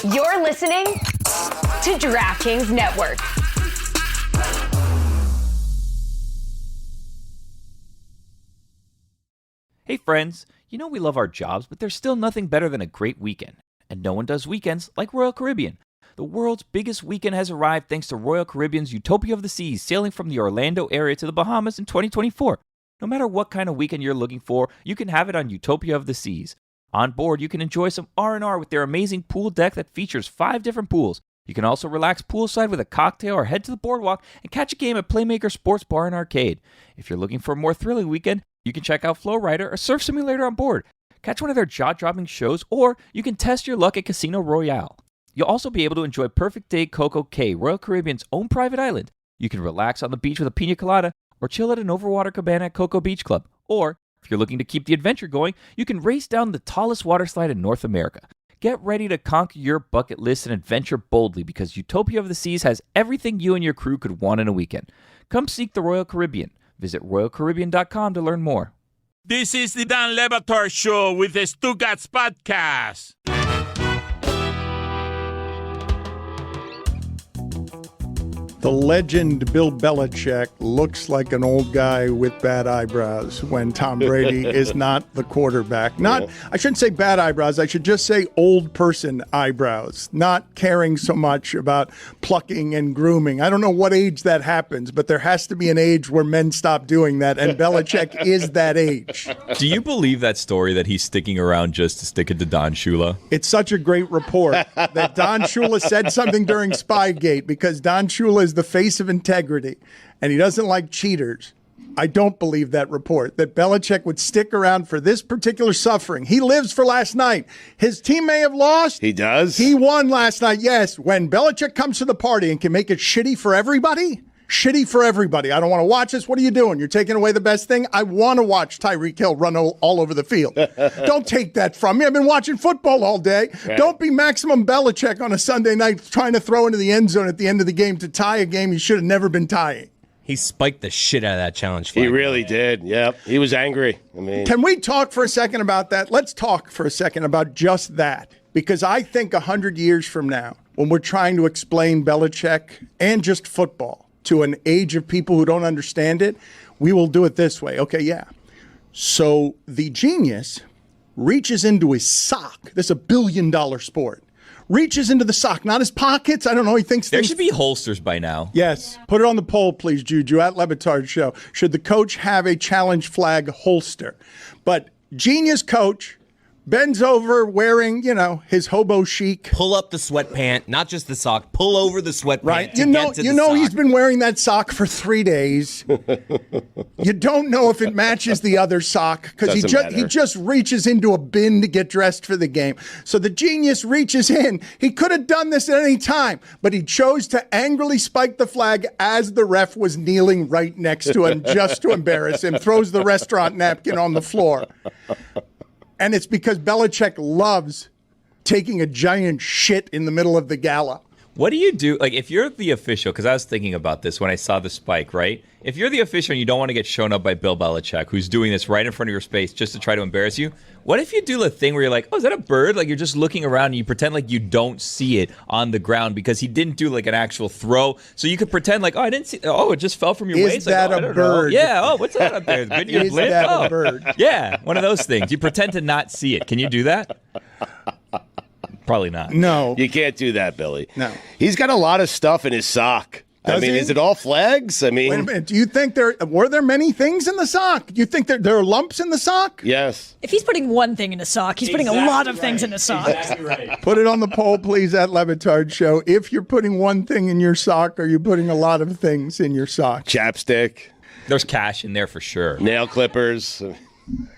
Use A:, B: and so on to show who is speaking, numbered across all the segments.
A: You're listening to DraftKings Network.
B: Hey friends, you know we love our jobs, but there's still nothing better than a great weekend. And no one does weekends like Royal Caribbean. The world's biggest weekend has arrived thanks to Royal Caribbean's Utopia of the Seas, sailing from the Orlando area to the Bahamas in 2024. No matter what kind of weekend you're looking for, you can have it on Utopia of the Seas. On board, you can enjoy some R&R with their amazing pool deck that features 5 different pools. You can also relax poolside with a cocktail or head to the boardwalk and catch a game at Playmaker Sports Bar and Arcade. If you're looking for a more thrilling weekend, you can check out Flowrider, a surf simulator on board. Catch one of their jaw-dropping shows, or you can test your luck at Casino Royale. You'll also be able to enjoy Perfect Day Coco Cay, Royal Caribbean's own private island. You can relax on the beach with a pina colada, or chill at an overwater cabana at Coco Beach Club. Or, if you're looking to keep the adventure going, you can race down the tallest water slide in North America. Get ready to conquer your bucket list and adventure boldly, because Utopia of the Seas has everything you and your crew could want in a weekend. Come seek the Royal Caribbean. Visit RoyalCaribbean.com to learn more.
C: This is the Dan Lebatard Show with the Stugotz podcast.
D: The legend Bill Belichick looks like an old guy with bad eyebrows when Tom Brady is not the quarterback. I shouldn't say bad eyebrows. I should just say old person eyebrows, not caring so much about plucking and grooming. I don't know what age that happens, but there has to be an age where men stop doing that, and Belichick is that age.
E: Do you believe that story that he's sticking around just to stick it to Don Shula?
D: It's such a great report that Don Shula said something during Spygate, because Don Shula is the face of integrity, and he doesn't like cheaters. I don't believe that report, that Belichick would stick around for this particular suffering. He lives for last night. His team may have lost.
F: He does.
D: He won last night, yes. When Belichick comes to the party and can make it shitty for everybody, I don't want to watch this. What are you doing? You're taking away the best thing? I want to watch Tyreek Hill run all over the field. Don't take that from me. I've been watching football all day. Right. Don't be Maximum Belichick on a Sunday night trying to throw into the end zone at the end of the game to tie a game you should have never been tying.
G: He spiked the shit out of that challenge flag.
F: He really did. Yep. He was angry.
D: Can we talk for a second about that? Let's talk for a second about just that. Because I think 100 years from now, when we're trying to explain Belichick and just football to an age of people who don't understand it, we will do it this way. Okay, yeah. So the genius reaches into his sock. This is $1 billion sport. Reaches into the sock, not his pockets. I don't know. He thinks
E: there should be holsters by now.
D: Yes. Put it on the poll, please, Juju, at Lebatard Show. Should the coach have a challenge flag holster? But genius coach bends over wearing, his hobo chic.
G: Pull up the sweatpant, not just the sock. Pull over the sweatpant. Right.
D: You know he's been wearing that sock for 3 days. You don't know if it matches the other sock because he just reaches into a bin to get dressed for the game. So the genius reaches in. He could have done this at any time, but he chose to angrily spike the flag as the ref was kneeling right next to him just to embarrass him. Throws the restaurant napkin on the floor. And it's because Belichick loves taking a giant shit in the middle of the gala.
E: What do you do? Like, if you're the official, because I was thinking about this when I saw the spike, right? If you're the official and you don't want to get shown up by Bill Belichick, who's doing this right in front of your face just to try to embarrass you, what if you do the thing where you're like, oh, is that a bird? Like, you're just looking around and you pretend like you don't see it on the ground because he didn't do, like, an actual throw. So you could pretend like, oh, I didn't see, oh, it just fell from your waist.
D: Is that
E: like,
D: a bird?
E: Know. Yeah, oh, what's that up there? Good,
D: is that a bird?
E: Yeah, one of those things. You pretend to not see it. Can you do that? Probably not.
D: No.
F: You can't do that, Billy.
D: No.
F: He's got a lot of stuff in his sock. Is it all flags? Wait
D: a minute. Do you think were there many things in the sock? Do you think there are lumps in the sock?
F: Yes.
H: If he's putting one thing in a sock, he's putting a lot of things in a sock.
E: Exactly right.
D: Put it on the poll, please, at Lebatard Show. If you're putting one thing in your sock, are you putting a lot of things in your sock?
F: Chapstick.
E: There's cash in there for sure.
F: Nail clippers.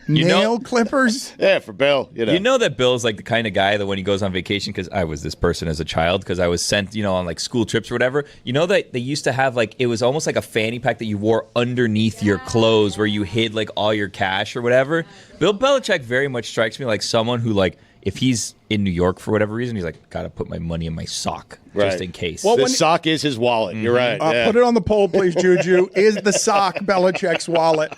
D: Nail clippers?
F: Yeah, for Bill.
E: You know that Bill's like the kind of guy that when he goes on vacation, because I was this person as a child, because I was sent, on like school trips or whatever. You know that they used to have like, it was almost like a fanny pack that you wore underneath your clothes where you hid like all your cash or whatever. Bill Belichick very much strikes me like someone who like, if he's in New York for whatever reason, he's like, gotta put my money in my sock just in case.
F: Well, the sock is his wallet. You're right. Yeah.
D: Put it on the poll, please, Juju. Is the sock Belichick's wallet?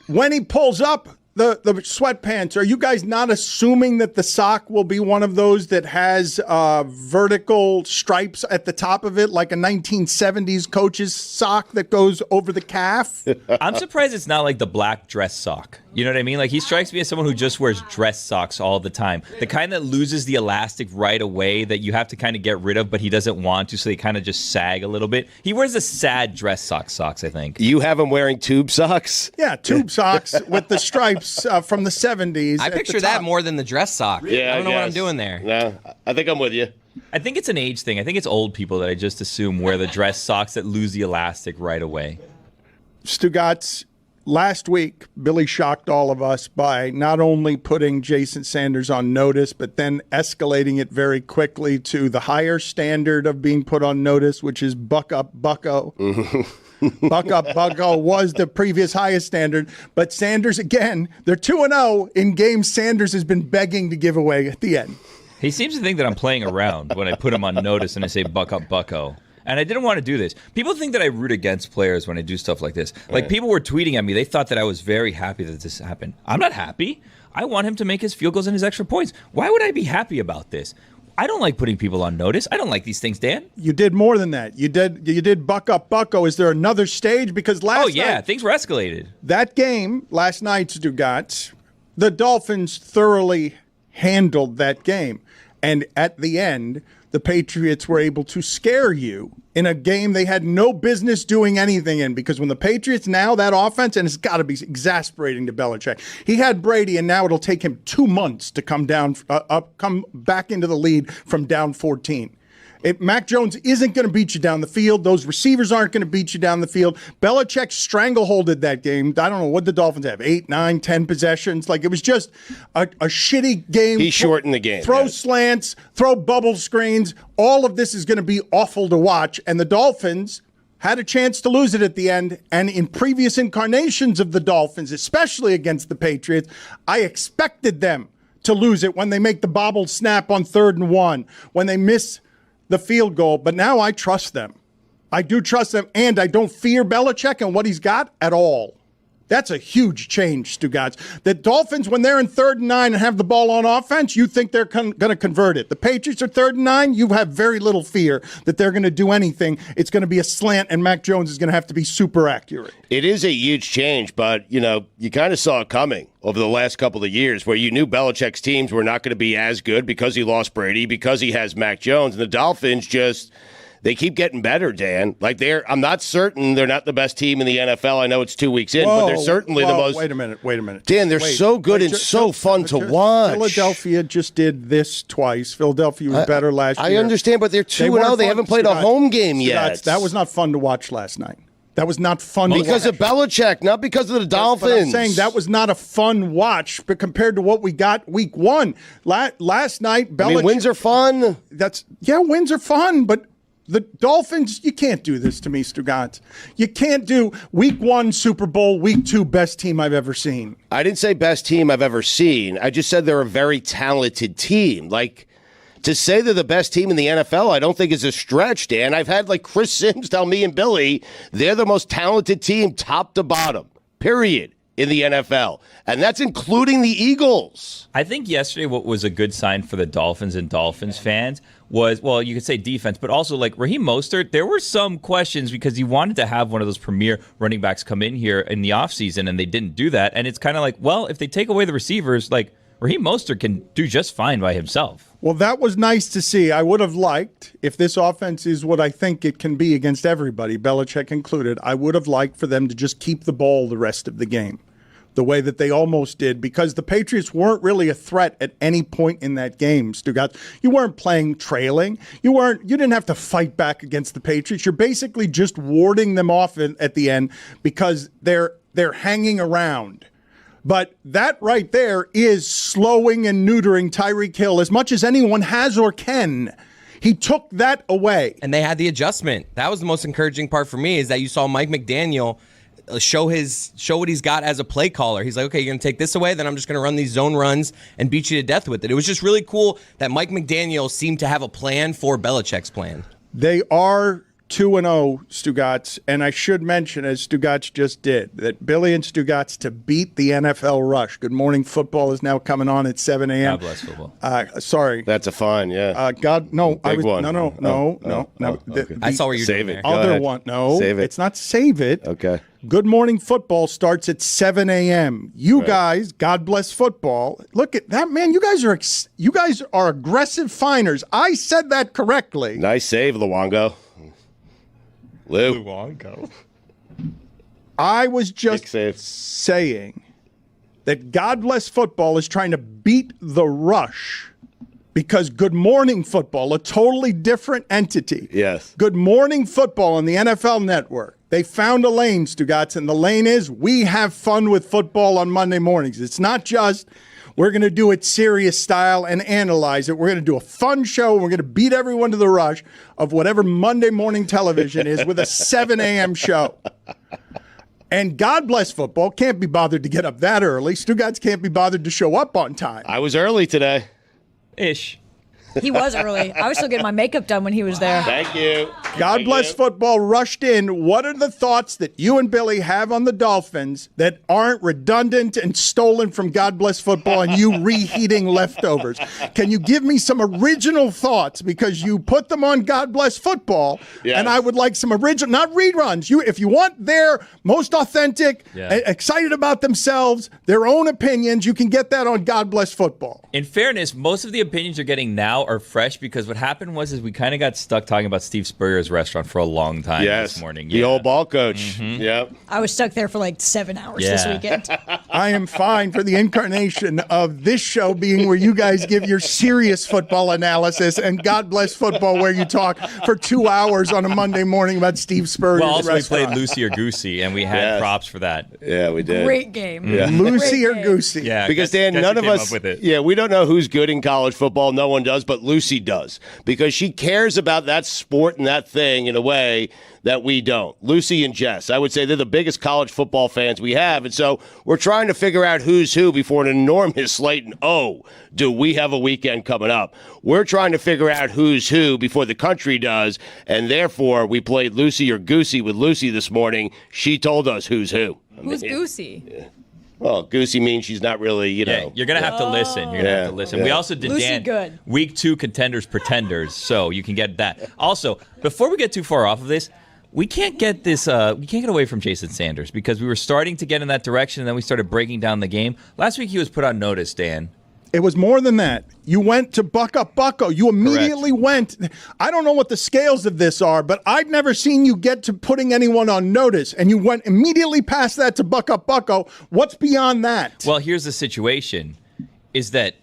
D: When he pulls up the sweatpants, are you guys not assuming that the sock will be one of those that has vertical stripes at the top of it, like a 1970s coach's sock that goes over the calf?
E: I'm surprised it's not like the black dress sock. You know what I mean? Like, he strikes me as someone who just wears dress socks all the time. The kind that loses the elastic right away that you have to kind of get rid of, but he doesn't want to, so they kind of just sag a little bit. He wears the sad dress socks, I think.
F: You have him wearing tube socks?
D: Yeah, tube socks with the stripes from the 70s.
G: I picture that more than the dress sock.
F: Yeah,
G: I don't know what I'm doing there.
F: No, I think I'm with you.
E: I think it's an age thing. I think it's old people that I just assume wear the dress socks that lose the elastic right away.
D: Stugotz, last week, Billy shocked all of us by not only putting Jason Sanders on notice, but then escalating it very quickly to the higher standard of being put on notice, which is buck up, bucko. Buck up, bucko was the previous highest standard. But Sanders, again, they're 2-0 in games Sanders has been begging to give away at the end.
E: He seems to think that I'm playing around when I put him on notice and I say buck up, bucko. And I didn't want to do this. People think that I root against players when I do stuff like this. Like, people were tweeting at me. They thought that I was very happy that this happened. I'm not happy. I want him to make his field goals and his extra points. Why would I be happy about this? I don't like putting people on notice. I don't like these things, Dan.
D: You did more than that. You did buck up, bucko. Is there another stage? Because last night,
E: things were escalated.
D: That game, last night, Stugotz, the Dolphins thoroughly handled that game. And at the end, the Patriots were able to scare you in a game they had no business doing anything in, because when the Patriots, now that offense, and it's got to be exasperating to Belichick. He had Brady, and now it'll take him 2 months to come back into the lead from down 14. Mac Jones isn't going to beat you down the field. Those receivers aren't going to beat you down the field. Belichick strangleholded that game. I don't know what the Dolphins have, 8, 9, 10 possessions. Like, it was just a shitty game.
F: He shortened the game.
D: Throw slants, throw bubble screens. All of this is going to be awful to watch. And the Dolphins had a chance to lose it at the end. And in previous incarnations of the Dolphins, especially against the Patriots, I expected them to lose it when they make the bobble snap on 3rd and 1, when they miss the field goal. But now I trust them. I do trust them, and I don't fear Belichick and what he's got at all. That's a huge change, Stugotz. The Dolphins, when they're in 3rd and 9 and have the ball on offense, you think they're going to convert it. The Patriots are 3rd and 9. You have very little fear that they're going to do anything. It's going to be a slant, and Mac Jones is going to have to be super accurate.
F: It is a huge change, but, you kind of saw it coming over the last couple of years, where you knew Belichick's teams were not going to be as good because he lost Brady, because he has Mac Jones, and the Dolphins they keep getting better, Dan. Like, I'm not certain they're not the best team in the NFL. I know it's 2 weeks in, but they're certainly the most.
D: Wait a minute.
F: Dan, they're so good and so fun to watch.
D: Philadelphia just did this twice. Philadelphia was better last year.
F: I understand, but they're 2-0. They haven't played a home game yet.
D: That was not fun to watch last night. That was not fun to watch.
F: Because of Belichick, not because of the Dolphins.
D: But I'm saying that was not a fun watch, but compared to what we got week 1. Last night, Belichick.
F: Wins are fun.
D: Wins are fun, but the Dolphins, you can't do this to me, Stugotz. You can't do week 1 Super Bowl, week 2 best team I've ever seen.
F: I didn't say best team I've ever seen. I just said they're a very talented team. Like, to say they're the best team in the NFL, I don't think is a stretch, Dan. I've had Chris Sims tell me and Billy they're the most talented team top to bottom, period, in the NFL. And that's including the Eagles.
E: I think yesterday what was a good sign for the Dolphins and Dolphins fans was, well, you could say defense, but also Raheem Mostert, there were some questions because he wanted to have one of those premier running backs come in here in the offseason, and they didn't do that. And it's kind of well, if they take away the receivers, Raheem Mostert can do just fine by himself.
D: Well, that was nice to see. I would have liked, if this offense is what I think it can be against everybody, Belichick included, I would have liked for them to just keep the ball the rest of the game, the way that they almost did, because the Patriots weren't really a threat at any point in that game, Stugotz. You weren't playing trailing. You didn't have to fight back against the Patriots. You're basically just warding them off at the end because they're hanging around. But that right there is slowing and neutering Tyreek Hill as much as anyone has or can. He took that away.
G: And they had the adjustment. That was the most encouraging part for me, is that you saw Mike McDaniel show what he's got as a play caller. He's like, okay, you're going to take this away, then I'm just going to run these zone runs and beat you to death with it. It was just really cool that Mike McDaniel seemed to have a plan for Belichick's plan.
D: They are 2-0, Stugotz, and I should mention, as Stugotz just did, that Billy and Stugotz to beat the NFL rush. Good Morning Football is now coming on at 7 a.m.
E: God bless football.
D: Sorry.
F: That's a fine, yeah.
D: No.
F: Big one.
D: No.
F: Okay.
G: I saw where you're
F: Save
G: doing
F: it.
G: there.
F: Go
D: Other
F: ahead.
D: one. No,
F: Save it.
D: It's not Save It.
F: Okay.
D: Good Morning Football starts at 7 a.m. You guys, God bless football. Look at that, man. You guys are aggressive finers. I said that correctly.
F: Nice save, Luongo. Lou.
D: I was
F: Big
D: just
F: save.
D: saying that God bless football is trying to beat the rush because Good Morning Football, a totally different entity.
F: Yes.
D: Good Morning Football on the NFL Network. They found a lane, Stugotz, and the lane is we have fun with football on Monday mornings. It's not just we're going to do it serious style and analyze it. We're going to do a fun show. We're going to beat everyone to the rush of whatever Monday morning television is with a 7 a.m. show. And God bless football can't be bothered to get up that early. Stugotz can't be bothered to show up on time.
F: I was early today.
E: Ish.
H: He was early. I was still getting my makeup done when he was there.
F: Thank you.
D: God bless football rushed in. What are the thoughts that you and Billy have on the Dolphins that aren't redundant and stolen from God bless football and you reheating leftovers? Can you give me some original thoughts because you put them on God bless football,
F: Yes.
D: and I would like some original, not reruns. If you want their most authentic, excited about themselves, their own opinions, you can get that on God bless football.
E: In fairness, most of the opinions you're getting now are fresh because what happened was we kind of got stuck talking about Steve Spurrier's restaurant for a long time this morning.
F: The old ball coach. Yep.
H: I was stuck there for like 7 hours this weekend.
D: I am fine for the incarnation of this show being where you guys give your serious football analysis and God bless football where you talk for 2 hours on a Monday morning about Steve Spurrier's
E: Well, also
D: restaurant.
E: we played Lucy or Goosey, and we had props for that.
F: Yeah, we did.
H: Great game.
D: Lucy
H: Great
D: or
H: game.
D: Goosey.
E: Yeah,
F: Because
E: guess
F: Dan,
E: who
F: none of
E: came
F: us,
E: up with it.
F: we don't know who's good in college football. No one does, but Lucy does because she cares about that sport and that thing in a way that we don't. Lucy and Jess, I would say they're the biggest college football fans we have, and so we're trying to figure out who's who before an enormous slate. And do we have a weekend coming up? We're trying to figure out who's who before the country does, and therefore we played Lucy or Goosey with Lucy this morning. She told us who's who.
I: Who's Goosey?
F: Well, Goosey means she's not really, you know.
E: You're going to have to listen. You're going to have to listen. We also did,
H: Lucy
E: Dan,
H: good.
E: week 2 contenders, pretenders, so you can get that. Also, before we get too far off of this, we can't get this. We can't get away from Jason Sanders because we were starting to get in that direction, and then we started breaking down the game. Last week he was put on notice, Dan.
D: It was more than that. You went to Buck Up Bucko. You immediately went. I don't know what the scales of this are, but I've never seen you get to putting anyone on notice, and you went immediately past that to Buck Up Bucko. What's beyond that?
E: Well, here's the situation, is that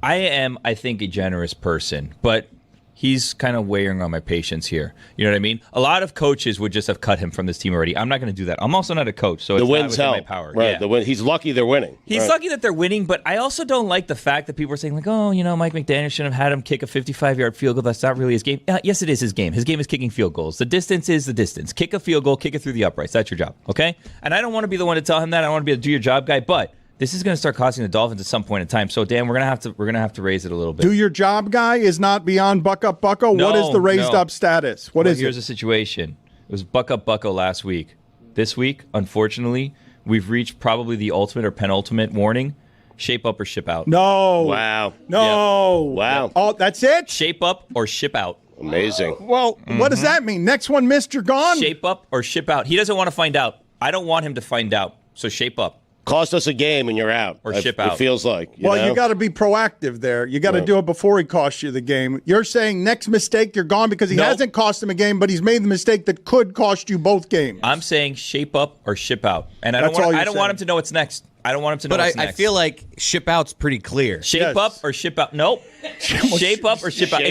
E: I am, I think, a generous person, but he's kind of weighing on my patience here. You know what I mean? A lot of coaches would just have cut him from this team already. I'm not going to do that. I'm also not a coach, so it's not within my power.
F: Right.
E: Yeah.
F: The win. He's lucky they're winning.
E: He's lucky that they're winning, but I also don't like the fact that people are saying, like, oh, you know, Mike McDaniel shouldn't have had him kick a 55-yard field goal. That's not really his game. Yes, it is his game. His game is kicking field goals. The distance is the distance. Kick a field goal, kick it through the uprights. That's your job, okay? And I don't want to be the one to tell him that. I don't want to be a do-your-job guy, but this is going to start costing the Dolphins at some point in time. So, Dan, we're going to have to raise it a little bit.
D: Do your job guy is not beyond Buck Up Bucko. What is the raised up status? What is
E: Here's
D: it?
E: the situation. It was Buck Up Bucko last week. This week, unfortunately, we've reached probably the ultimate or penultimate warning. Shape up or ship out.
D: No.
F: Wow.
D: No.
F: Wow.
D: Oh, that's it?
E: Shape up or ship out.
F: Amazing.
D: Well, what does that mean? Next one missed, you're gone?
E: Shape up or ship out. He doesn't want to find out. I don't want him to find out. So shape up.
F: Cost us a game and you're out.
E: Or ship out.
F: It feels like.
D: You
F: know?
D: got to be proactive there. You got to do it before he costs you the game. You're saying next mistake, you're gone because he hasn't cost him a game, but he's made the mistake that could cost you both games.
E: I'm saying shape up or ship out. And I don't want him to know what's next. I don't want him to know what's next.
G: I feel like ship out's pretty clear.
E: Shape up or ship out. Nope. Shape up or ship out.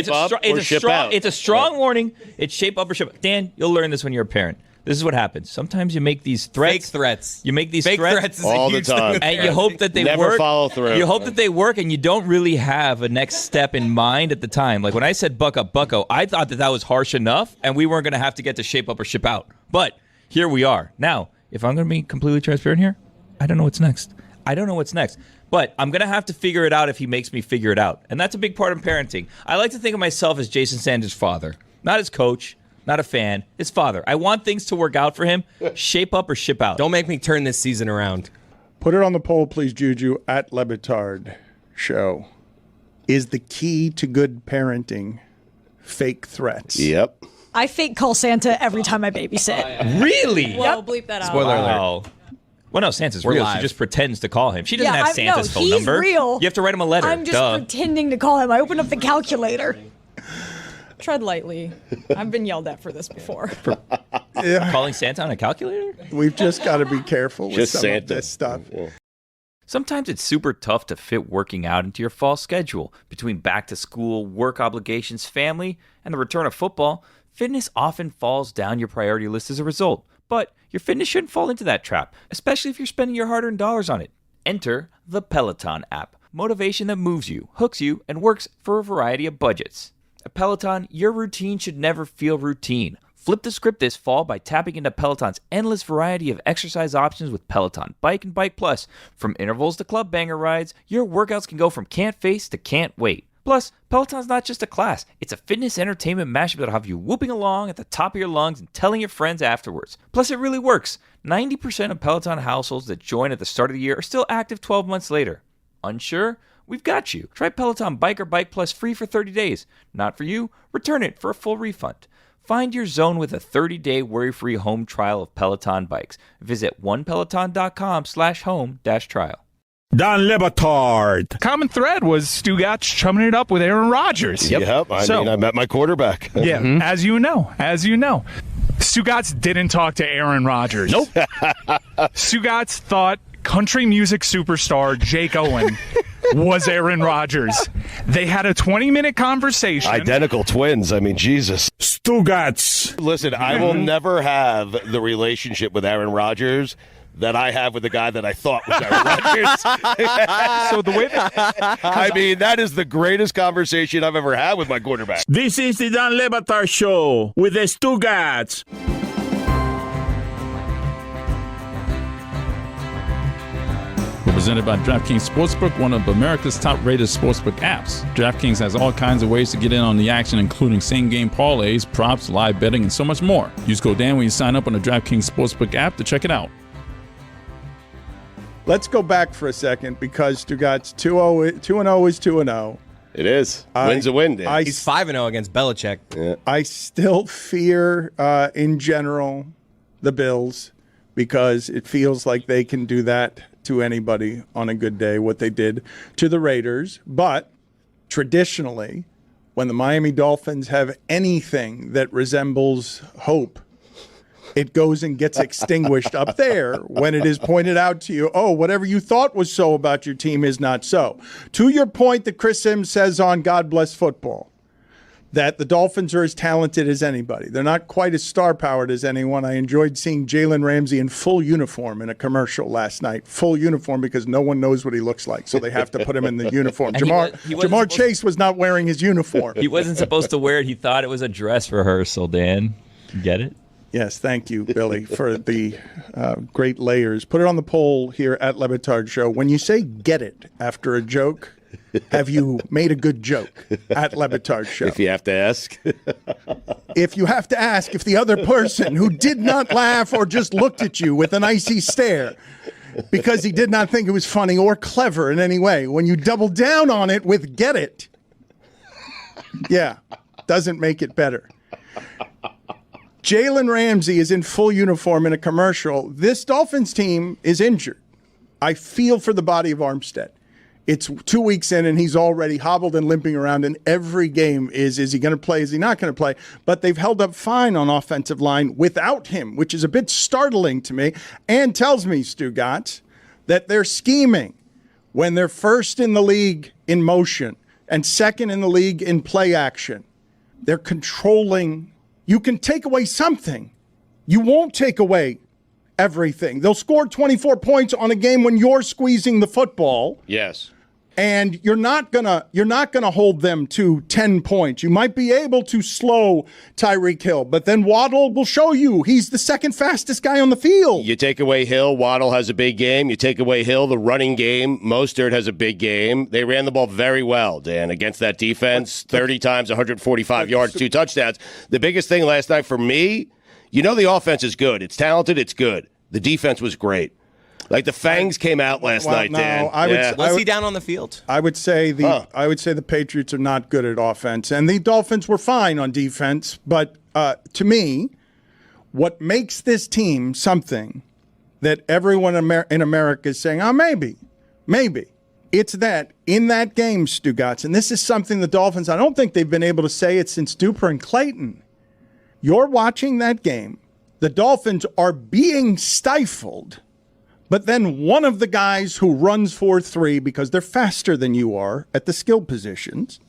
E: It's a strong warning. It's shape up or ship out. Dan, you'll learn this when you're a parent. This is what happens. Sometimes you make these threats.
G: Fake threats.
E: You make these
G: Fake threats is
F: all
G: a huge
F: the time.
G: thing.
E: and you hope that they
F: Never
E: work.
F: follow through.
E: You hope that they work, and you don't really have a next step in mind at the time. Like when I said Buck Up Bucko, I thought that was harsh enough, and we weren't going to have to get to shape up or ship out. But here we are. Now, if I'm going to be completely transparent here, I don't know what's next. But I'm going to have to figure it out if he makes me figure it out. And that's a big part of parenting. I like to think of myself as Jason Sanders' father. Not his coach, Not a fan. His father. I want things to work out for him. Shape up or ship out.
G: Don't make me turn this season around.
D: Put it on the poll, please, Juju, at Le Batard Show. Is the key to good parenting fake threats?
F: Yep.
H: I fake call Santa every time I babysit.
E: Really?
I: Well, bleep that out.
G: Spoiler alert.
E: Wow. Well, no, Santa's
G: We're
E: real.
G: live.
E: She just pretends to call him. She doesn't have Santa's phone
H: he's
E: number.
H: real.
E: You have to write him a letter.
H: I'm just pretending to call him. I open up the calculator.
I: Tread lightly. I've been yelled at for this before.
E: Calling Santa on a calculator?
D: We've just got to be careful with
F: Just
D: some
F: Santa.
D: of this stuff.
F: Yeah.
B: Sometimes it's super tough to fit working out into your fall schedule. Between back to school, work obligations, family, and the return of football, fitness often falls down your priority list as a result. But your fitness shouldn't fall into that trap, especially if you're spending your hard-earned dollars on it. Enter the Peloton app. Motivation that moves you, hooks you, and works for a variety of budgets. At Peloton, your routine should never feel routine. Flip the script this fall by tapping into Peloton's endless variety of exercise options with Peloton Bike and Bike Plus. From intervals to club banger rides, your workouts can go from can't face to can't wait. Plus, Peloton's not just a class, it's a fitness entertainment mashup that'll have you whooping along at the top of your lungs and telling your friends afterwards. Plus, it really works. 90% of Peloton households that join at the start of the year are still active 12 months later. Unsure? We've got you. Try Peloton Bike or Bike Plus free for 30 days. Not for you? Return it for a full refund. Find your zone with a 30-day worry-free home trial of Peloton bikes. Visit onepeloton.com/home-trial.
C: Don Le Batard.
J: Common thread was Stugotz chumming it up with Aaron Rodgers.
F: Yep. I met my quarterback.
J: Yeah, as you know. Stugotz didn't talk to Aaron Rodgers.
F: Nope.
J: Stugotz thought country music superstar Jake Owen was Aaron Rodgers. They had a 20-minute conversation.
F: Identical twins. I mean, Jesus.
C: Stugotz.
F: Listen, I will never have the relationship with Aaron Rodgers that I have with the guy that I thought was Aaron Rodgers.
J: So the way
F: I mean, that is the greatest conversation I've ever had with my quarterback.
C: This is the Don Le Batard Show with the Stugotz.
K: Presented by DraftKings Sportsbook, one of America's top-rated sportsbook apps. DraftKings has all kinds of ways to get in on the action, including same-game parlays, props, live betting, and so much more. Use code Dan when you sign up on the DraftKings Sportsbook app to check it out.
D: Let's go back for a second because Stugotz 2-0 is 2-0.
F: It is. Win's a win, Dan.
G: He's 5-0 against Belichick.
F: Yeah.
D: I still fear, in general, the Bills because it feels like they can do that to anybody on a good day, what they did to the Raiders. But traditionally, when the Miami Dolphins have anything that resembles hope, it goes and gets extinguished up there when it is pointed out to you, oh, whatever you thought was so about your team is not so. To your point that Chris Sims says on God Bless Football, that the Dolphins are as talented as anybody. They're not quite as star-powered as anyone. I enjoyed seeing Jalen Ramsey in full uniform in a commercial last night. Full uniform because no one knows what he looks like, so they have to put him in the uniform. Jamar Chase was not wearing his uniform.
E: He wasn't supposed to wear it. He thought it was a dress rehearsal, Dan. You get it?
D: Yes, thank you, Billy, for the great layers. Put it on the poll here at Le Batard Show. When you say get it after a joke, have you made a good joke at Le Batard Show?
F: If you have to ask.
D: If you have to ask if the other person who did not laugh or just looked at you with an icy stare because he did not think it was funny or clever in any way, when you double down on it with get it, yeah, doesn't make it better. Jalen Ramsey is in full uniform in a commercial. This Dolphins team is injured. I feel for the body of Armstead. It's 2 weeks in, and he's already hobbled and limping around, and every game is he going to play, is he not going to play? But they've held up fine on offensive line without him, which is a bit startling to me, and tells me, Stugotz, that they're scheming when they're first in the league in motion and second in the league in play action. They're controlling. You can take away something. You won't take away everything. They'll score 24 points on a game when you're squeezing the football.
F: Yes.
D: And you're not gonna hold them to 10 points. You might be able to slow Tyreek Hill, but then Waddle will show you he's the second fastest guy on the field.
F: You take away Hill, Waddle has a big game. You take away Hill, the running game, Mostert has a big game. They ran the ball very well, Dan, against that defense. 30 times, 145 yards, 2 touchdowns. The biggest thing last night for me, the offense is good. It's talented, it's good. The defense was great. Like the Fangs came out last night, Dan.
G: Was he down on the field?
D: I would say the Patriots are not good at offense, and the Dolphins were fine on defense. But to me, what makes this team something that everyone in America is saying, maybe, it's that in that game, Stugotz, and this is something the Dolphins, I don't think they've been able to say it since Duper and Clayton. You're watching that game. The Dolphins are being stifled. But then one of the guys who runs 4-3 because they're faster than you are at the skill positions,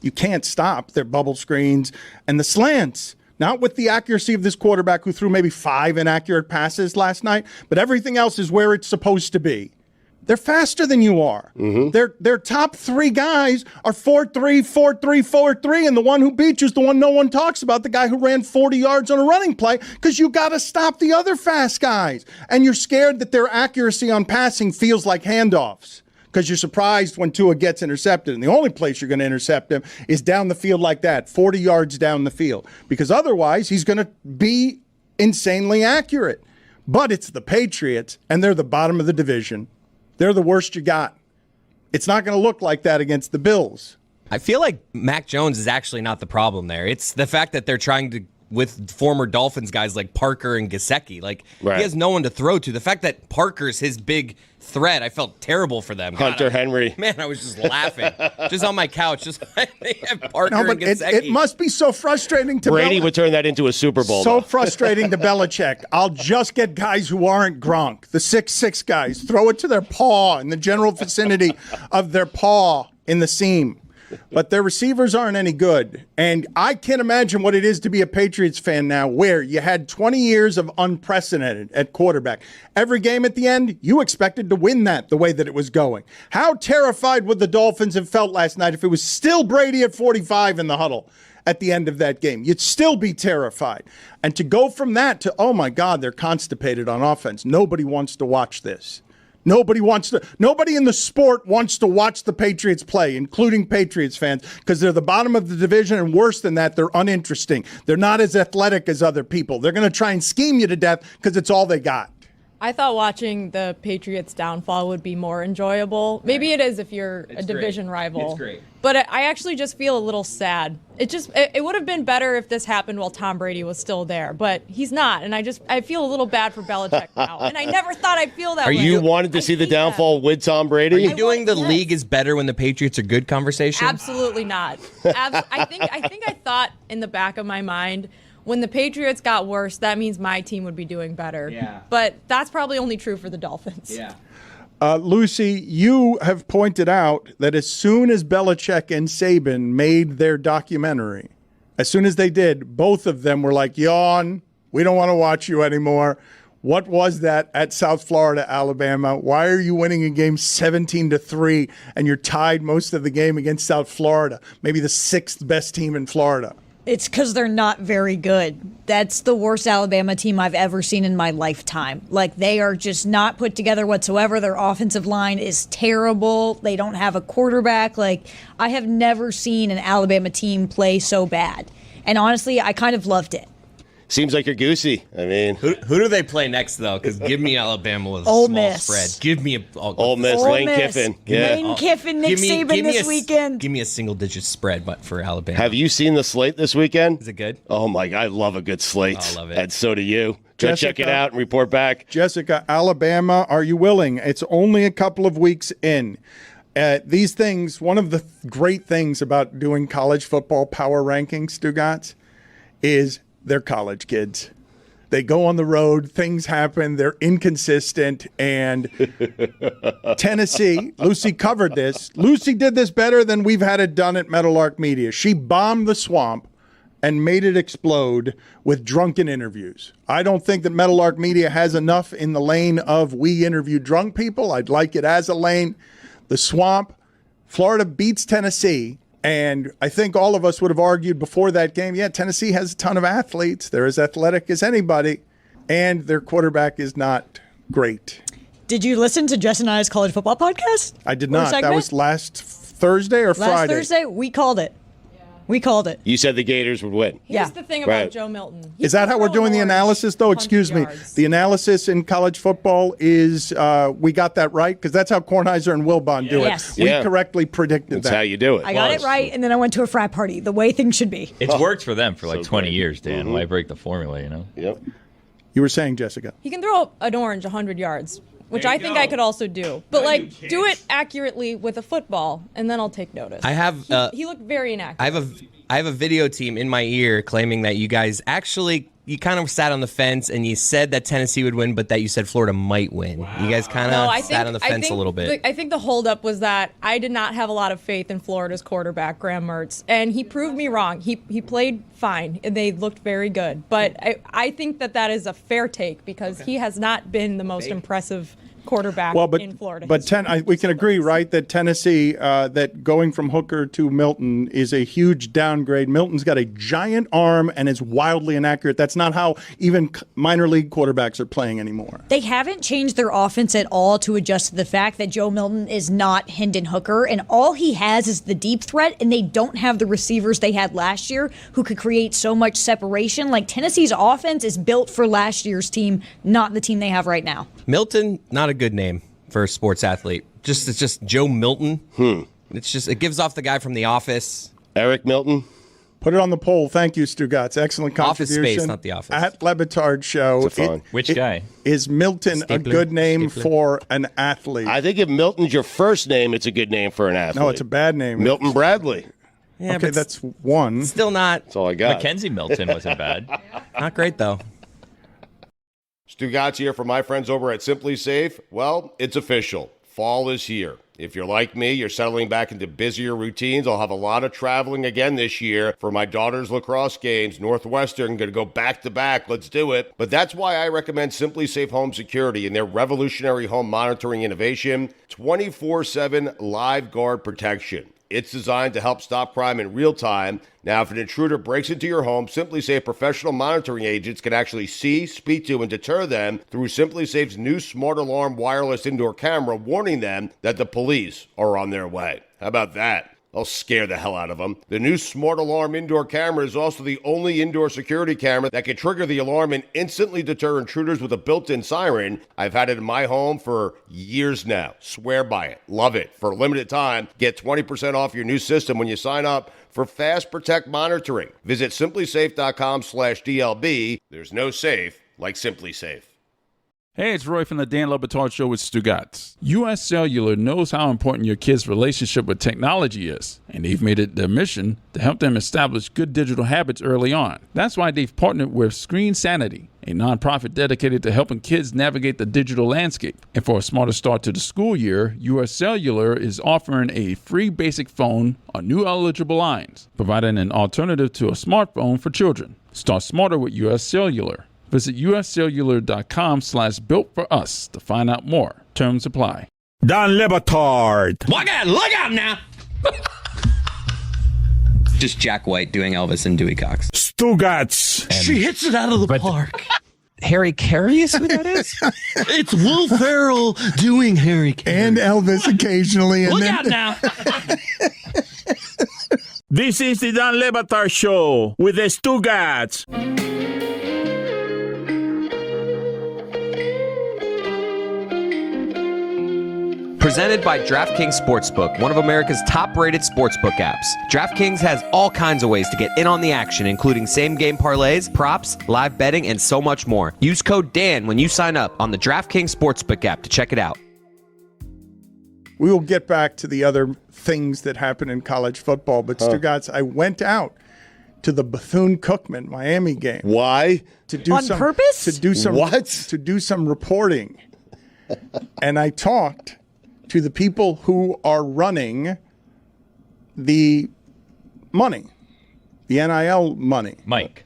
D: you can't stop their bubble screens and the slants. Not with the accuracy of this quarterback who threw maybe 5 inaccurate passes last night, but everything else is where it's supposed to be. They're faster than you are. Mm-hmm. Their top 3 guys are 4-3, 4-3, 4-3, and the one who beat you is the one no one talks about, the guy who ran 40 yards on a running play, because you got to stop the other fast guys. And you're scared that their accuracy on passing feels like handoffs, because you're surprised when Tua gets intercepted. And the only place you're going to intercept him is down the field like that, 40 yards down the field, because otherwise he's going to be insanely accurate. But it's the Patriots, and they're the bottom of the division. They're the worst you got. It's not going to look like that against the Bills.
G: I feel like Mac Jones is actually not the problem there. It's the fact that they're trying to, with former Dolphins guys like Parker and Gesicki, he has no one to throw to. The fact that Parker's his big threat, I felt terrible for them.
F: Hunter Henry.
G: Man, I was just laughing. Just on my couch. Just they have Parker and Gesicki.
D: It must be so frustrating to
F: Brady would turn that into a Super Bowl.
D: So frustrating to Belichick. I'll just get guys who aren't Gronk, the 6'6" guys, throw it to their paw in the general vicinity of their paw in the seam. But their receivers aren't any good. And I can't imagine what it is to be a Patriots fan now, where you had 20 years of unprecedented at quarterback. Every game at the end, you expected to win that the way that it was going. How terrified would the Dolphins have felt last night if it was still Brady at 45 in the huddle at the end of that game? You'd still be terrified. And to go from that to, oh my God, they're constipated on offense. Nobody wants to watch this. Nobody in the sport wants to watch the Patriots play, including Patriots fans, because they're the bottom of the division, and worse than that, they're uninteresting. They're not as athletic as other people. They're going to try and scheme you to death because it's all they got.
I: I thought watching the Patriots' downfall would be more enjoyable. Maybe it is if you're a division rival.
G: It's great.
I: But I actually just feel a little sad. It would have been better if this happened while Tom Brady was still there, but he's not. And I feel a little bad for Belichick now. And I never thought I'd feel that way.
F: You wanted to see the downfall with Tom Brady?
G: Are you doing the league is better when the Patriots are good conversation?
I: Absolutely not. I think I thought in the back of my mind, when the Patriots got worse, that means my team would be doing better.
G: Yeah.
I: But that's probably only true for the Dolphins.
G: Yeah.
D: Lucy, you have pointed out that as soon as Belichick and Saban made their documentary, as soon as they did, both of them were like, yawn, we don't want to watch you anymore. What was that at South Florida, Alabama? Why are you winning a game 17-3 and you're tied most of the game against South Florida, maybe the 6th best team in Florida?
H: It's because they're not very good. That's the worst Alabama team I've ever seen in my lifetime. They are just not put together whatsoever. Their offensive line is terrible. They don't have a quarterback. I have never seen an Alabama team play so bad. And honestly, I kind of loved it.
F: Seems like you're goosey. I mean,
G: who do they play next though? Because give me Alabama with a
H: Ole
G: small
H: Miss.
G: spread. Give me
F: Ole Miss, Lane Kiffin. Yeah.
H: Lane Kiffin, Nick Saban this weekend.
G: Give me a single-digit spread, but for Alabama.
F: Have you seen the slate this weekend?
G: Is it good?
F: Oh my God, I love a good slate.
G: I love it.
F: And so do you. Go check it out and report back.
D: Jessica, Alabama, are you willing? It's only a couple of weeks in. These things, one of the great things about doing college football power rankings, Stugotz, is they're college kids. They go on the road, things happen, they're inconsistent, and Tennessee, Lucy covered this. Lucy did this better than we've had it done at Meadowlark Media. She bombed the swamp and made it explode with drunken interviews. I don't think that Meadowlark Media has enough in the lane of we interview drunk people. I'd like it as a lane. The swamp Florida beats Tennessee. And I think all of us would have argued before that game, yeah, Tennessee has a ton of athletes. They're as athletic as anybody. And their quarterback is not great.
H: Did you listen to Jess and I's college football podcast?
D: I did not. That was last Thursday or Friday?
H: Last Thursday, we called it. We called it.
F: You said the Gators would win.
I: Here's the thing about Joe Milton.
D: Is that how we're doing the analysis, though? Excuse me. The analysis in college football is we got that right? Because that's how Kornheiser and Wilbon do it.
H: Yes.
D: We correctly predicted that.
F: That's how you do it.
H: I got it right, and then I went to a frat party, the way things should be.
E: It's worked for them for like 20 years, Dan. Why break the formula, you know?
F: Yep.
D: You were saying, Jessica?
I: He can throw an orange 100 yards, which I think I could also do. But, do it accurately with a football, and then I'll take notice. He looked very inaccurate.
G: I have a video team in my ear claiming that you guys you kind of sat on the fence and you said that Tennessee would win, but that you said Florida might win. Wow. You guys kind of sat on the fence a little bit.
I: I think the holdup was that I did not have a lot of faith in Florida's quarterback, Graham Mertz, and he proved me wrong. He played fine, and they looked very good. But I think that is a fair take because he has not been the most impressive quarterback in Florida.
D: But we can agree, right, that Tennessee, that going from Hooker to Milton is a huge downgrade. Milton's got a giant arm and is wildly inaccurate. That's not how even minor league quarterbacks are playing anymore.
H: They haven't changed their offense at all to adjust to the fact that Joe Milton is not Hendon Hooker, and all he has is the deep threat, and they don't have the receivers they had last year who could create so much separation. Like, Tennessee's offense is built for last year's team, not the team they have right now.
G: Milton, not a good name for a sports athlete. It's just Joe Milton. It gives off the guy from The Office.
F: Eric Milton.
D: Put it on the poll. Thank you, Stugotz. Excellent contribution.
G: Office Space, not The Office.
D: At Le Batard Show.
E: Which guy?
D: Is Milton a good name for an athlete?
F: I think if Milton's your first name, it's a good name for an athlete.
D: No, it's a bad name.
F: Milton Bradley.
G: Yeah,
D: okay, that's one.
G: Still not.
F: That's all I got.
E: Mackenzie Milton wasn't bad.
G: Not great, though.
F: Stugotz here for my friends over at Simply Safe. Well, it's official. Fall is here. If you're like me, you're settling back into busier routines. I'll have a lot of traveling again this year for my daughter's lacrosse games. Northwestern going to go back to back. Let's do it. But that's why I recommend Simply Safe Home Security and their revolutionary home monitoring innovation, 24/7 live guard protection. It's designed to help stop crime in real time. Now, if an intruder breaks into your home, Simply Safe professional monitoring agents can actually see, speak to, and deter them through Simply Safe's new Smart Alarm wireless indoor camera, warning them that the police are on their way. How about that? I'll scare the hell out of them. The new Smart Alarm indoor camera is also the only indoor security camera that can trigger the alarm and instantly deter intruders with a built-in siren. I've had it in my home for years now. Swear by it. Love it. For a limited time, get 20% off your new system when you sign up for Fast Protect monitoring. Visit simplysafe.com/DLB. There's no safe like Simply Safe.
K: Hey, it's Roy from the Dan Le Batard Show with Stugotz. U.S. Cellular knows how important your kids' relationship with technology is, and they've made it their mission to help them establish good digital habits early on. That's why they've partnered with Screen Sanity, a nonprofit dedicated to helping kids navigate the digital landscape. And for a smarter start to the school year, U.S. Cellular is offering a free basic phone on new eligible lines, providing an alternative to a smartphone for children. Start smarter with U.S. Cellular. Visit uscellular.com/builtforus to find out more. Terms apply.
C: Dan Le Batard.
G: Look out now! Just Jack White doing Elvis and Dewey Cox.
C: Stugotz.
L: She hits it out of the park.
G: Harry Carey is who that is?
L: It's Will Ferrell doing Harry Carey.
D: And Elvis occasionally. And
L: Look out now.
C: This is the Dan Le Batard Show with the Stugotz.
G: Presented by DraftKings Sportsbook, one of America's top-rated sportsbook apps. DraftKings has all kinds of ways to get in on the action, including same-game parlays, props, live betting, and so much more. Use code DAN when you sign up on the DraftKings Sportsbook app to check it out.
D: We will get back to the other things that happen in college football, but Stugotz, I went out to the Bethune-Cookman Miami game.
F: Why?
D: To do
H: on purpose?
D: To do some
F: What?
D: To do some reporting. And I talked to the people who are running the money, the NIL money.
E: Mike.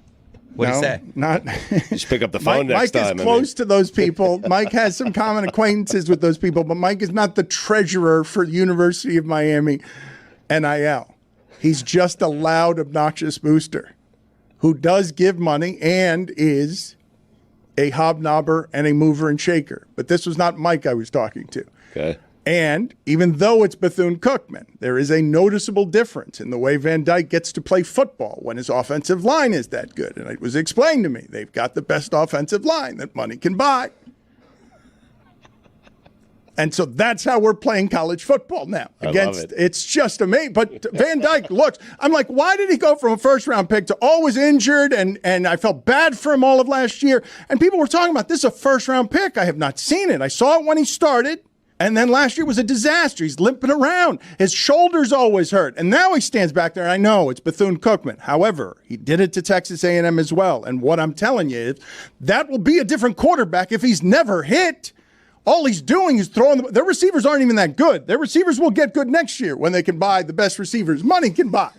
G: What did he say?
D: Not.
F: Just pick up the phone next time.
D: Mike is close to those people. Mike has some common acquaintances with those people, but Mike is not the treasurer for University of Miami NIL. He's just a loud, obnoxious booster who does give money and is a hobnobber and a mover and shaker. But this was not Mike I was talking to.
F: Okay.
D: And even though it's Bethune-Cookman, there is a noticeable difference in the way Van Dyke gets to play football when his offensive line is that good. And it was explained to me, they've got the best offensive line that money can buy. And so that's how we're playing college football now.
F: I love it.
D: It's just amazing. But Van Dyke looks, I'm like, why did he go from a first-round pick to always injured? And I felt bad for him all of last year. And people were talking about this is a first-round pick. I have not seen it. I saw it when he started. And then last year was a disaster. He's limping around. His shoulders always hurt. And now he stands back there. I know it's Bethune-Cookman. However, he did it to Texas A&M as well. And what I'm telling you is that will be a different quarterback if he's never hit. All he's doing is throwing their receivers aren't even that good. Their receivers will get good next year when they can buy the best receivers money can buy.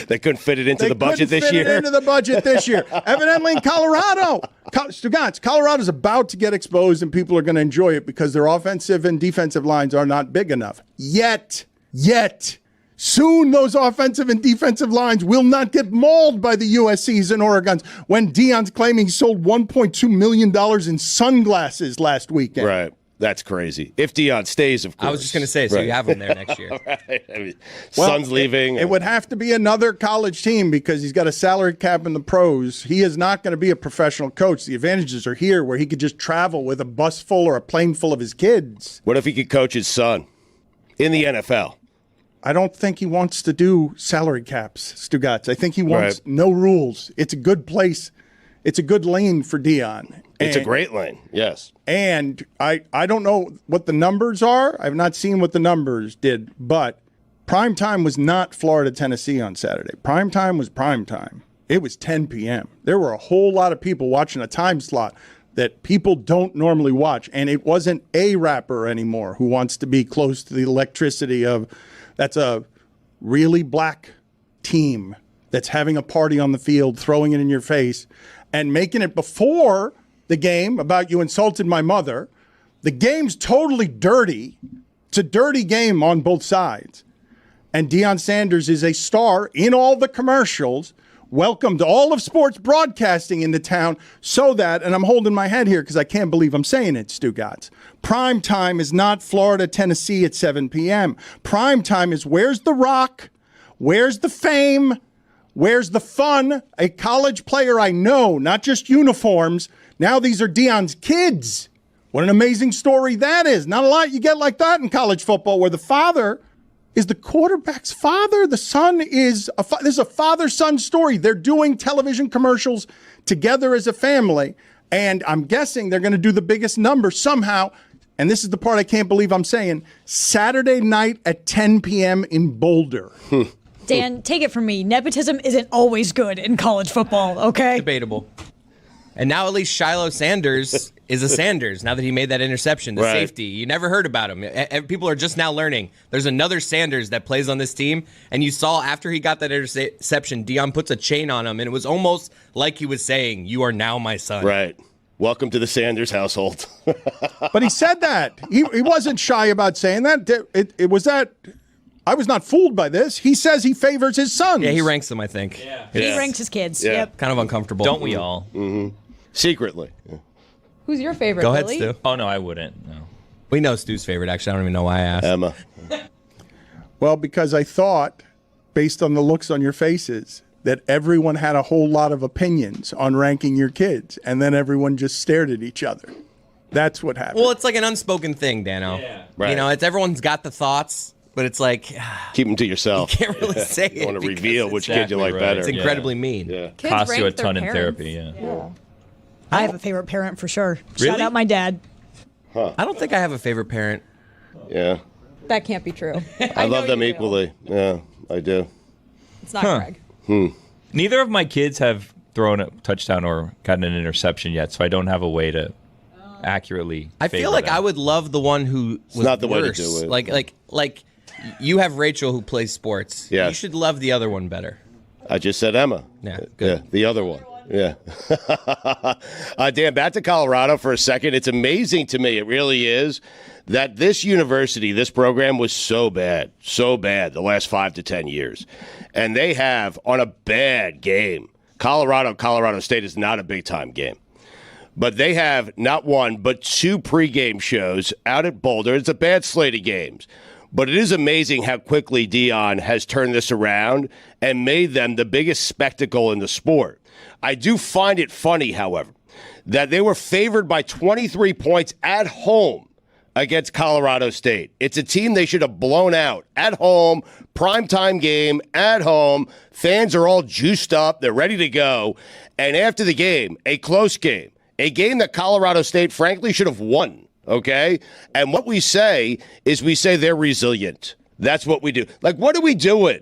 F: They couldn't fit it into the budget this year.
D: Into the budget this year. Evidently in Colorado. Stugotz, Colorado's about to get exposed and people are going to enjoy it because their offensive and defensive lines are not big enough. Yet. Soon those offensive and defensive lines will not get mauled by the USCs and Oregons when Deion's claiming he sold $1.2 million in sunglasses last weekend.
F: Right. That's crazy. If Deion stays, of course.
G: I was just going to say, so you have him there next year.
F: Right. I mean, Son's leaving.
D: It would have to be another college team because he's got a salary cap in the pros. He is not going to be a professional coach. The advantages are here where he could just travel with a bus full or a plane full of his kids.
F: What if he could coach his son in the NFL?
D: I don't think he wants to do salary caps, Stugotz. I think he wants no rules. It's a good place. It's a good lane for Deion.
F: It's a great lane, yes.
D: And I don't know what the numbers are. I've not seen what the numbers did, but prime time was not Florida, Tennessee on Saturday. Prime time was prime time. It was 10 p.m. There were a whole lot of people watching a time slot that people don't normally watch. And it wasn't a rapper anymore who wants to be close to the electricity of that's a really black team that's having a party on the field, throwing it in your face, and making it before the game about you insulted my mother. The game's totally dirty. It's a dirty game on both sides. And Deion Sanders is a star in all the commercials. Welcomed all of sports broadcasting into town so that, and I'm holding my head here because I can't believe I'm saying it, Stugotz. Prime time is not Florida, Tennessee at 7 p.m. Prime time is where's the rock? Where's the fame? Where's the fun? A college player I know, not just uniforms. Now these are Deion's kids. What an amazing story that is. Not a lot you get like that in college football where the father is the quarterback's father. The son is this is a father-son story. They're doing television commercials together as a family, and I'm guessing they're going to do the biggest number somehow, and this is the part I can't believe I'm saying, Saturday night at 10 p.m. in Boulder.
H: Dan, take it from me. Nepotism isn't always good in college football, okay?
G: Debatable. And now at least Shiloh Sanders is a Sanders now that he made that interception, the safety. You never heard about him. People are just now learning. There's another Sanders that plays on this team. And you saw after he got that interception, Deion puts a chain on him. And it was almost like he was saying, you are now my son.
F: Right. Welcome to the Sanders household.
D: But he said that. He wasn't shy about saying that. It was that. I was not fooled by this. He says he favors his sons.
G: Yeah, he ranks them, I think.
H: Yeah. He ranks his kids.
F: Yeah.
H: Yep.
G: Kind of uncomfortable.
E: Don't we all?
F: Mm-hmm. Secretly.
I: Who's your favorite,
G: Go ahead,
I: Billy?
G: Stu.
E: Oh, no, I wouldn't. No.
G: We know Stu's favorite, actually. I don't even know why I asked.
F: Emma.
D: Well, because I thought, based on the looks on your faces, that everyone had a whole lot of opinions on ranking your kids, and then everyone just stared at each other. That's what happened.
G: Well, it's like an unspoken thing, Dano.
E: Yeah.
F: Right.
G: You know, everyone's got the thoughts, but it's like
F: Keep them to yourself.
G: you can't really say it.
F: You want to reveal which
E: exactly
F: kid you like
E: right.
F: better.
G: It's incredibly mean.
F: Yeah.
I: Kids
E: Costs you a
I: rank their
E: ton in
I: parents.
E: therapy, yeah.
H: I have a favorite parent for sure. Shout
E: Really?
H: out my dad.
G: I don't think I have a favorite parent.
F: Yeah.
I: That can't be true.
F: I love them
I: you do.
F: equally. Yeah, I do.
I: It's not Greg.
E: Neither of my kids have thrown a touchdown or gotten an interception yet, so I don't have a way to accurately
G: I feel
E: favor
G: like
E: them.
G: I would love the one who was
F: not the way to
G: worse.
F: do it.
G: Like you have Rachel who plays sports.
F: Yes.
G: You should love the other one better.
F: I just said Emma.
G: Yeah, good.
F: Yeah, the other one. Yeah. Dan, back to Colorado for a second. It's amazing to me, it really is, that this university, this program was so bad the last 5 to 10 years. And they have, on a bad game, Colorado State is not a big-time game. But they have not one, but 2 pregame shows out at Boulder. It's a bad slate of games. But it is amazing how quickly Deion has turned this around and made them the biggest spectacle in the sport. I do find it funny, however, that they were favored by 23 points at home against Colorado State. It's a team they should have blown out at home, primetime game, at home. Fans are all juiced up. They're ready to go. And after the game, a close game, a game that Colorado State, frankly, should have won, okay? And what we say is we say they're resilient. That's what we do. Like, what are we doing?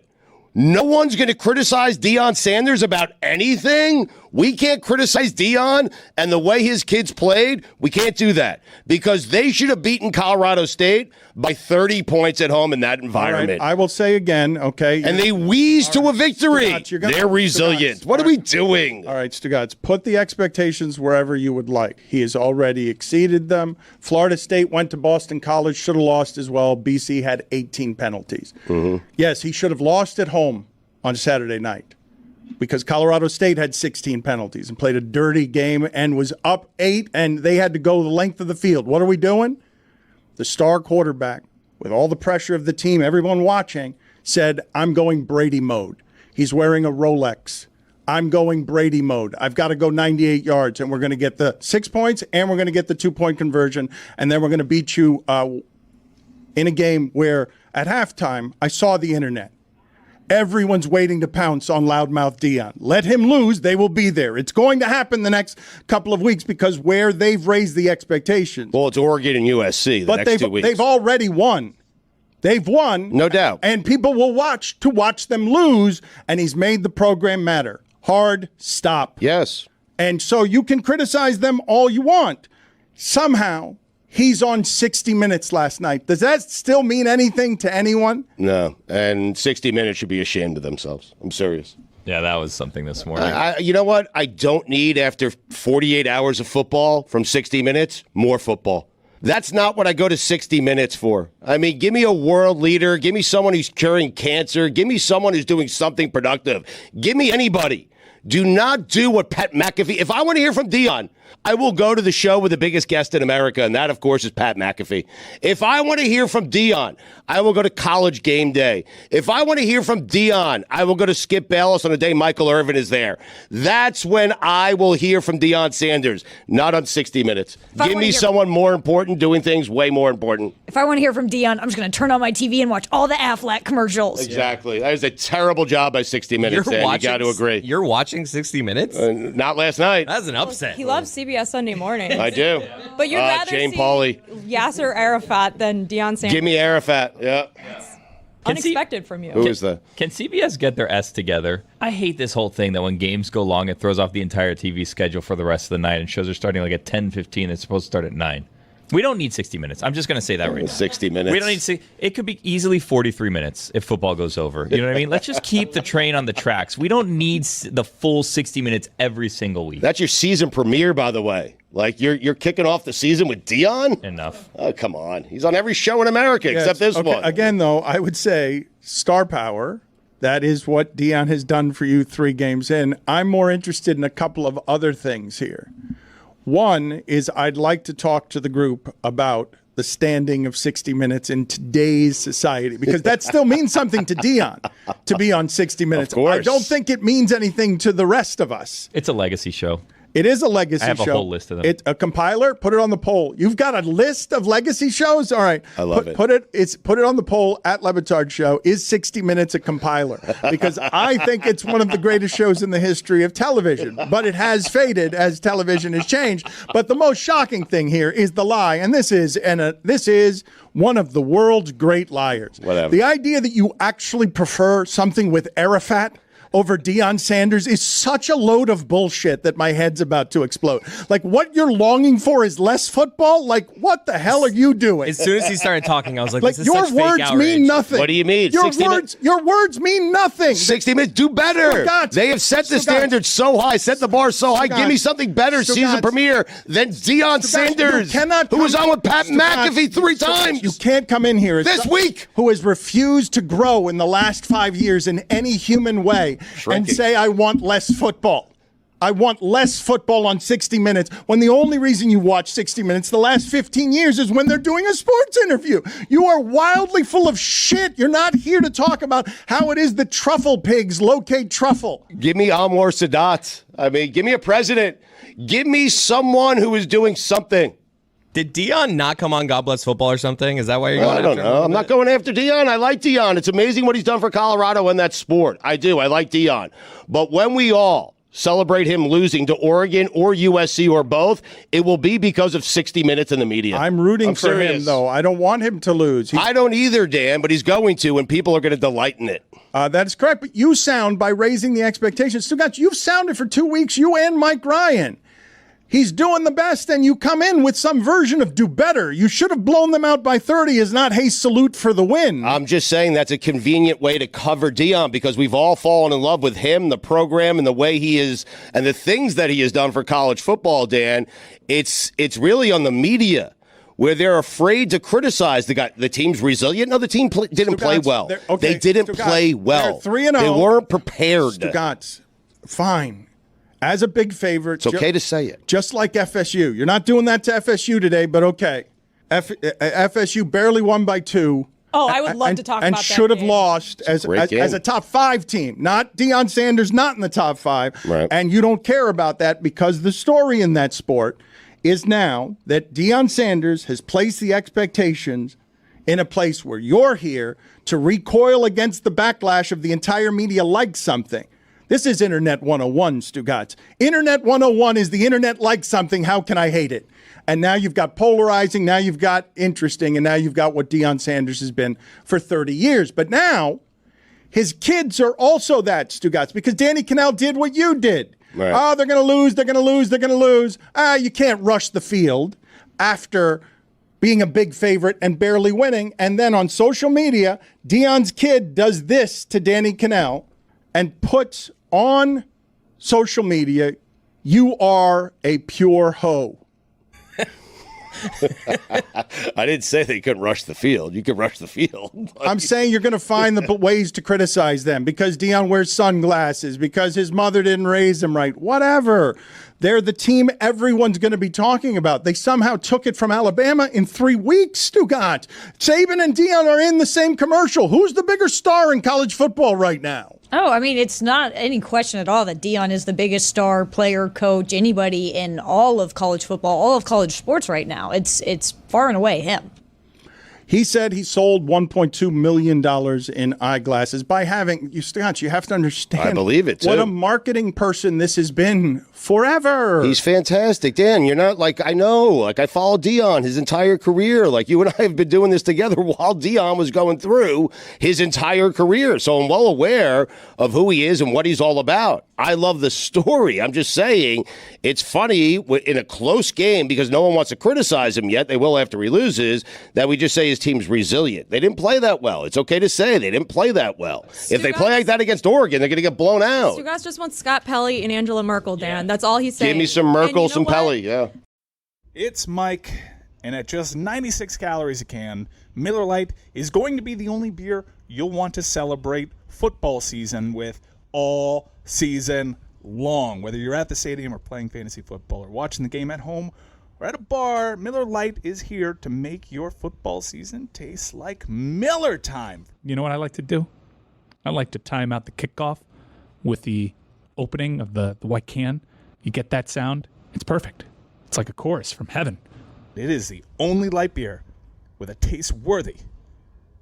F: No one's going to criticize Deion Sanders about anything. We can't criticize Deion and the way his kids played. We can't do that because they should have beaten Colorado State by 30 points at home in that environment.
D: Right, I will say again, okay.
F: And they wheezed to a victory.
D: Stugotz,
F: they're resilient. What are we doing?
D: All right, Stugotz, put the expectations wherever you would like. He has already exceeded them. Florida State went to Boston College, should have lost as well. BC had 18 penalties. Mm-hmm. Yes, he should have lost at home on Saturday night because Colorado State had 16 penalties and played a dirty game and was up 8, and they had to go the length of the field. What are we doing? The star quarterback, with all the pressure of the team, everyone watching, said, I'm going Brady mode. He's wearing a Rolex. I'm going Brady mode. I've got to go 98 yards, and we're going to get the 6 points, and we're going to get the 2-point conversion, and then we're going to beat you in a game where, at halftime, I saw the internet. Everyone's waiting to pounce on loudmouth Deion. Let him lose. They will be there. It's going to happen the next couple of weeks because where they've raised the expectations.
F: Well, it's Oregon and USC the next 2 weeks.
D: They've already won. They've won.
F: No doubt.
D: And people will watch them lose, and he's made the program matter. Hard stop.
F: Yes.
D: And so you can criticize them all you want. Somehow, he's on 60 Minutes last night. Does that still mean anything to anyone?
F: No. And 60 Minutes should be ashamed of themselves. I'm serious.
E: Yeah, that was something this morning.
F: You know what? I don't need, after 48 hours of football from 60 Minutes, more football. That's not what I go to 60 Minutes for. I mean, give me a world leader. Give me someone who's curing cancer. Give me someone who's doing something productive. Give me anybody. Do not do what Pat McAfee. If I want to hear from Deion, I will go to the show with the biggest guest in America, and that, of course, is Pat McAfee. If I want to hear from Deion, I will go to College Game Day. If I want to hear from Deion, I will go to Skip Bayless on the day Michael Irvin is there. That's when I will hear from Deion Sanders, not on 60 Minutes. Give me someone more important, doing things way more important.
H: If I want to hear from Deion, I'm just going to turn on my TV and watch all the Aflac commercials.
F: Exactly. That was a terrible job by 60 Minutes, Dan. You got to agree.
G: You're watching 60 Minutes?
F: Not last night.
G: That's an upset.
I: He loves CBS Sunday mornings.
F: I do.
I: But you'd rather
F: Jane
I: see
F: Pauley.
I: Yasser Arafat than Deion Sanders.
F: Give me Arafat. Yeah.
I: Unexpected from you.
F: Who is that?
E: Can CBS get their S together? I hate this whole thing that when games go long, it throws off the entire TV schedule for the rest of the night, and shows are starting like at 10:15. It's supposed to start at 9. We don't need 60 minutes. I'm just going to say that right now.
F: 60 minutes.
E: We don't need it could be easily 43 minutes if football goes over. You know what I mean? Let's just keep the train on the tracks. We don't need the full 60 minutes every single week.
F: That's your season premiere, by the way. Like, you're kicking off the season with Deion?
E: Enough.
F: Oh, come on. He's on every show in America except this one.
D: Again, though, I would say star power. That is what Deion has done for you 3 games in. I'm more interested in a couple of other things here. One is I'd like to talk to the group about the standing of 60 Minutes in today's society, because that still means something to Deion to be on 60 Minutes.
F: Of course.
D: I don't think it means anything to the rest of us.
E: It's a legacy show.
D: It is a legacy show.
E: I have a whole list of them.
D: It's a compiler. Put it on the poll. You've got a list of legacy shows? All right.
F: I love it.
D: Put it on the poll at Batard Show. Is 60 Minutes a compiler? Because I think it's one of the greatest shows in the history of television. But it has faded as television has changed. But the most shocking thing here is the lie. And this is one of the world's great liars.
F: Whatever.
D: The idea that you actually prefer something with Arafat over Deion Sanders is such a load of bullshit that my head's about to explode. Like, what you're longing for is less football? Like, what the hell are you doing?
G: As soon as he started talking, I was like, this is
D: your
G: such fake
D: words
G: outrage.
D: mean nothing.
F: What do you mean?
D: Your words mean nothing.
F: 60 minutes, do better.
D: Stugotz.
F: They have set the standard so high, set the bar so high.
D: Stugotz.
F: Give me something better,
D: Stugotz.
F: season premiere, than Deion Sanders, who was on with Pat McAfee 3 times.
D: You can't come in here
F: this week,
D: who has refused to grow in the last 5 years in any human way and say, I want less football. I want less football on 60 Minutes, when the only reason you watch 60 Minutes the last 15 years is when they're doing a sports interview. You are wildly full of shit. You're not here to talk about how it is the truffle pigs locate truffle.
F: Give me Anwar Sadat. I mean, give me a president. Give me someone who is doing something.
G: Did Deion not come on God Bless Football or something? Is that why you're going after him?
F: I don't know. I'm not going after Deion. I like Deion. It's amazing what he's done for Colorado in that sport. I do. I like Deion. But when we all celebrate him losing to Oregon or USC or both, it will be because of 60 Minutes in the media.
D: I'm rooting for him, though. I don't want him to lose.
F: I don't either, Dan, but he's going to, and people are going to delight in it.
D: That is correct, but you sound, by raising the expectations, Stugotz, you've sounded for 2 weeks, you and Mike Ryan. He's doing the best, and you come in with some version of do better. You should have blown them out by 30 is not, hey, salute for the win.
F: I'm just saying that's a convenient way to cover Deion, because we've all fallen in love with him, the program, and the way he is, and the things that he has done for college football, Dan. It's really on the media, where they're afraid to criticize the guy. The team's resilient. No, the team didn't play well. They didn't play well.
D: They're 3-0.
F: They weren't prepared.
D: Stugotz, fine. As a big favorite.
F: It's okay to say it.
D: Just like FSU. You're not doing that to FSU today, but okay. FSU barely won by 2.
I: Oh, I would love to talk about that.
D: And should have lost as a top 5 team. Not Deion Sanders, not in the top 5.
F: Right.
D: And you don't care about that, because the story in that sport is now that Deion Sanders has placed the expectations in a place where you're here to recoil against the backlash of the entire media like something. This is Internet 101, Stugotz. Internet 101 is the internet like something. How can I hate it? And now you've got polarizing, now you've got interesting, and now you've got what Deion Sanders has been for 30 years. But now his kids are also that, Stugotz, because Danny Cannell did what you did.
F: Right.
D: Oh, they're going to lose, they're going to lose, they're going to lose. You can't rush the field after being a big favorite and barely winning. And then on social media, Deion's kid does this to Danny Cannell and puts on social media, you are a pure hoe.
F: I didn't say they couldn't rush the field. You could rush the field.
D: I'm saying you're going to find the ways to criticize them because Deion wears sunglasses, because his mother didn't raise him right, whatever. They're the team everyone's going to be talking about. They somehow took it from Alabama in 3 weeks, Stugotz. Saban and Deion are in the same commercial. Who's the bigger star in college football right now?
H: Oh, I mean, it's not any question at all that Deion is the biggest star, player, coach, anybody in all of college football, all of college sports right now. It's far and away him.
D: He said he sold $1.2 million in eyeglasses by having, Stugotz, you have to understand.
F: I believe it, too.
D: What a marketing person this has been forever.
F: He's fantastic. Dan, you're not like, I know, like I followed Deion his entire career. Like you and I have been doing this together while Deion was going through his entire career. So I'm well aware of who he is and what he's all about. I love the story. I'm just saying it's funny in a close game because no one wants to criticize him yet. They will after he loses, that we just say his team's resilient. They didn't play that well. It's okay to say they didn't play that well. If they play like that against Oregon, they're going to get blown out.
I: Stugotz just wants Scott Pelley and Angela Merkel, Dan. That's all he's saying.
F: Give me some Merkel, some Pelley, yeah.
J: It's Mike, and at just 96 calories a can, Miller Lite is going to be the only beer you'll want to celebrate football season with all season long. Whether you're at the stadium or playing fantasy football or watching the game at home or at a bar, Miller Lite is here to make your football season taste like Miller time.
K: You know what I like to do? I like to time out the kickoff with the opening of the white can. You get that sound? It's perfect. It's like a chorus from heaven.
J: It is the only light beer with a taste worthy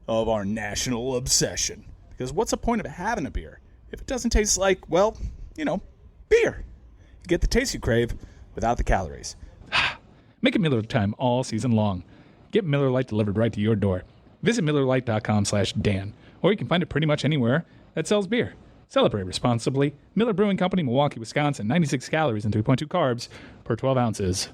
J: of our national obsession. Because what's the point of having a beer if it doesn't taste like, well, you know, beer? You get the taste you crave without the calories.
K: Make it Miller time all season long. Get Miller Lite delivered right to your door. Visit MillerLite.com/Dan, or you can find it pretty much anywhere that sells beer.
J: Celebrate responsibly. Miller Brewing Company, Milwaukee, Wisconsin. 96 calories and 3.2 carbs per 12 ounces.